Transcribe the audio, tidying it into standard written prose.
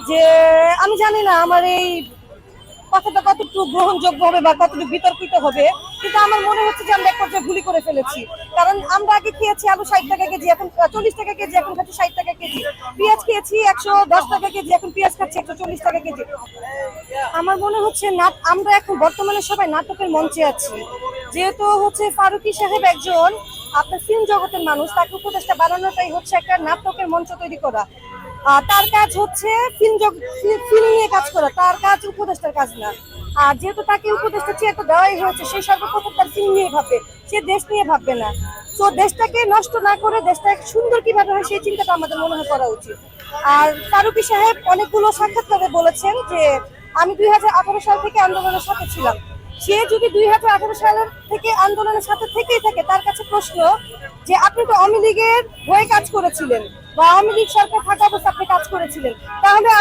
যে আমি জানি না আমার এই কথাটা কতটুকু গ্রহণযোগ্য হবে বা কতটুকু বিতর্কিত হবে, কিন্তু আমার মনে হচ্ছে যে আমরা এক পর্যায়ে ভুলই করে ফেলেছি। কারণ আমরা আগে খেয়েছি আলু 60 টাকা কেজি, এখন 40 টাকা কেজি, এখন খাচ্ছি 60 টাকা কেজি। পেঁয়াজ খেয়েছি 110 টাকা কেজি, এখন পেঁয়াজ খাচ্ছি 140 টাকা কেজি। আমার মনে হচ্ছে না আমরা এখন বর্তমানে সবাই নাটকের মঞ্চে আছি। যেহেতু হচ্ছে ফারুকী সাহেব একজন আপনার ফিল্ম জগতের মানুষ, তাকে উপদেষ্টা বানানোটাই হচ্ছে একটা নাটকের মঞ্চ তৈরি করা। তার কাজ হচ্ছে ফিল্ম নিয়ে কাজ করা, তার কাজ উপদেষ্টার কাজ না। আর যেহেতু তাকে উপদেষ্টা চেয়ে দেওয়াই হয়েছে, সেই সর্বপ্রথম তার ফিল্ম নিয়ে ভাববে, সে দেশ নিয়ে ভাববে না। তো দেশটাকে নষ্ট না করে দেশটাকে সুন্দর কিভাবে হয় সেই চিন্তাটা আমাদের মনে হয় করা উচিত। আর ফারুকী সাহেব অনেকগুলো সাক্ষাৎকারে বলেছেন যে আমি 2018 সাল থেকে আন্দোলনের সাথে ছিলাম। সে যদি 2018 সালের থেকে আন্দোলনের সাথে থেকেই থাকে, তার কাছে প্রশ্ন যে আপনি তো আওয়ামী লীগের হয়ে কাজ করেছিলেন বা আওয়ামী লীগ সরকার থাকা অবস্থা আপনি কাজ করেছিলেন, তাহলে